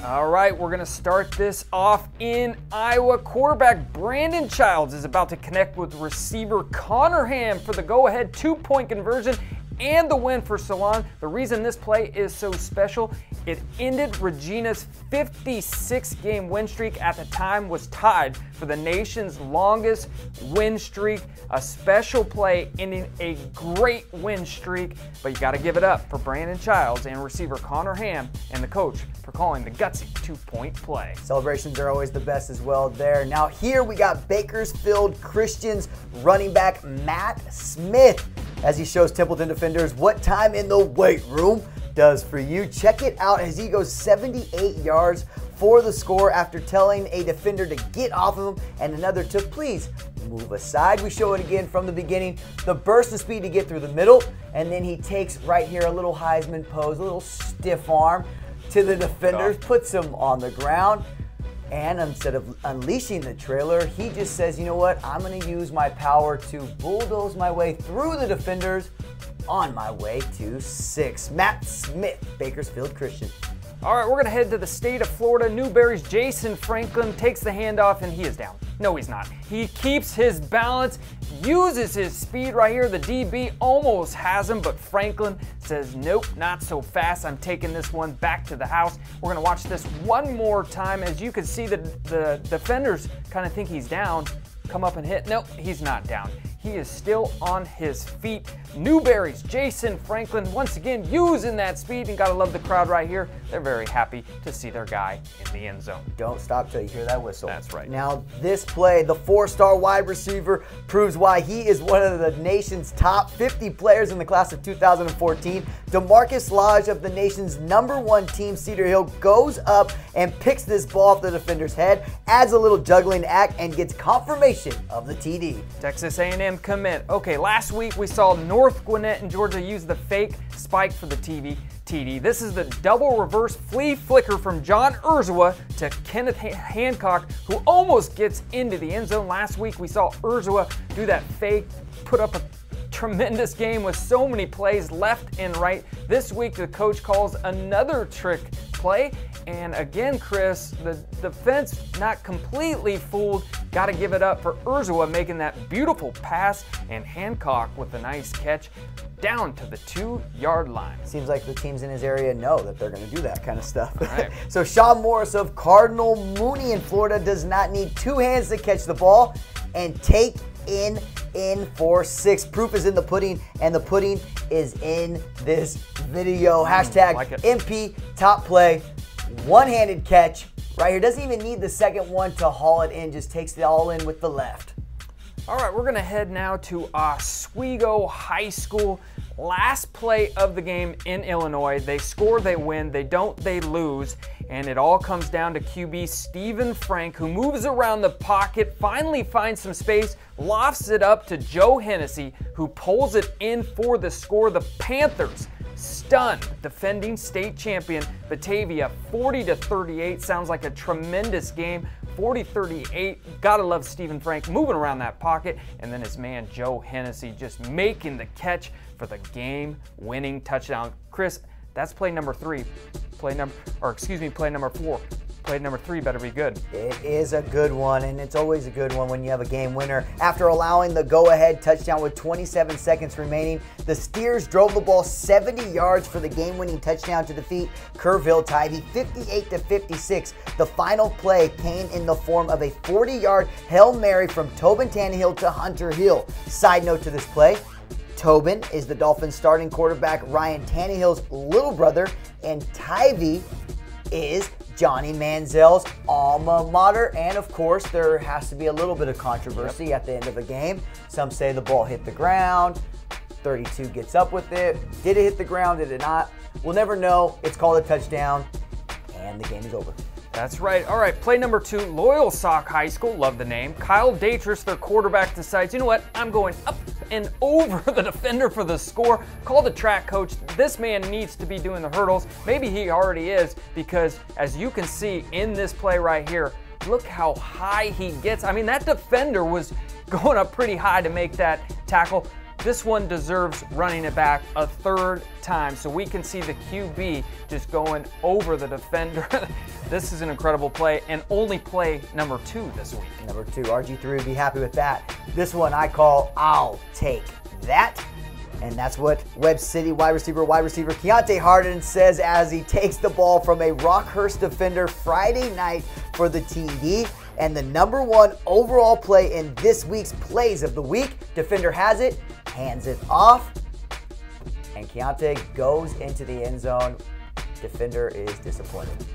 All right, we're gonna start this off in Iowa. Quarterback Brandan Childs is about to connect with receiver Connor Ham for the go-ahead 2-point conversion and the win for Solon. The reason this play is so special, it ended Regina's 56-game win streak. At the time was tied for the nation's longest win streak. A special play ending a great win streak, but you gotta give it up for Brandan Childs and receiver Connor Ham and the coach for calling the gutsy 2-point play. Celebrations are always the best as well there. Now here we got Bakersfield Christian's running back Matt Smith as he shows Templeton defenders what time in the weight room does for you. Check it out as he goes 78 yards for the score after telling a defender to get off of him and another to please move aside. We show it again from the beginning. The burst of speed to get through the middle, and then he takes right here a little Heisman pose, a little stiff arm to the defenders, puts him on the ground. And instead of unleashing the trailer, he just says, you know what, I'm going to use my power to bulldoze my way through the defenders on my way to 6. Matt Smith, Bakersfield Christian. All right, we're going to head to the state of Florida. Newberry's Jason Franklin takes the handoff, and he is down. No, he's not. He keeps his balance, uses his speed right here. The DB almost has him, but Franklin says, nope, not so fast. I'm taking this one back to the house. We're going to watch this one more time. As you can see, the defenders kind of think he's down, come up and hit. Nope, he's not down. He is still on his feet. Newberry's Jason Franklin once again using that speed, and gotta love the crowd right here. They're very happy to see their guy in the end zone. Don't stop till you hear that whistle. That's right. Now this play, the 4-star wide receiver proves why he is one of the nation's top 50 players in the class of 2014. Damarkus Lodge of the nation's #1 team, Cedar Hill, goes up and picks this ball off the defender's head, adds a little juggling act, and gets confirmation of the TD. Texas A&M commit. Okay, last week we saw North Gwinnett in Georgia use the fake spike for the TD. This is the double reverse flea-flicker from John Urzua to Kenneth Hancock, who almost gets into the end zone. Last week we saw Urzua do that fake, put up a tremendous game with so many plays left and right. This week the coach calls another trick play, and again, Chris, the defense not completely fooled. Got to give it up for Urzua making that beautiful pass, and Hancock with a nice catch down to the 2-yard line. Seems like the teams in his area know that they're going to do that kind of stuff. Right. So Morris of Cardinal Mooney in Florida does not need 2 hands to catch the ball and take in for 6. Proof is in the pudding, and the pudding is in this video. Hashtag like it. MP top play. One-handed catch right here. Doesn't even need the second one to haul it in. Just takes it all in with the left. All right, we're going to head now to Oswego High School. Last play of the game in Illinois. They score, they win. They don't, they lose. And it all comes down to QB Stephen Frank, who moves around the pocket, finally finds some space, lofts it up to Joe Hennessy, who pulls it in for the score. The Panthers stunned defending state champion Batavia 40-38. Sounds like a tremendous game. 40-38. Gotta love Stephen Frank moving around that pocket, and then his man Joe Hennessy just making the catch for the game-winning touchdown. Chris, that's play number 3. Play number 4. Play number 3 better be good. It is a good one, and it's always a good one when you have a game winner. After allowing the go-ahead touchdown with 27 seconds remaining, the Steers drove the ball 70 yards for the game-winning touchdown to defeat Kerrville Tivy 58-56. The final play came in the form of a 40-yard Hail Mary from Tobin Tannehill to Hunter Hill. Side note to this play, Tobin is the Dolphins starting quarterback Ryan Tannehill's little brother, and Tivy is Johnny Manziel's alma mater, and of course there has to be a little bit of controversy at the end of a game. Some say the ball hit the ground, 32 gets up with it. Did it hit the ground, did it not? We'll never know. It's called a touchdown, and the game is over. That's right. All right, play number 2, Loyalsock High School, love the name. Kyle Destrous, their quarterback, decides, you know what, I'm going up and over the defender for the score. Call the track coach. This man needs to be doing the hurdles. Maybe he already is, because as you can see in this play right here, look how high he gets. I mean, that defender was going up pretty high to make that tackle. This one deserves running it back a third time so we can see the QB just going over the defender. This is an incredible play, and only play number 2 this week. Number 2, RG3 would be happy with that. This one I call I'll take that. And that's what Webb City wide receiver Kiante Hardin says as he takes the ball from a Rockhurst defender Friday night for the TD. And the number 1 overall play in this week's Plays of the Week. Defender has it, hands it off, and Kiante goes into the end zone. Defender is disappointed.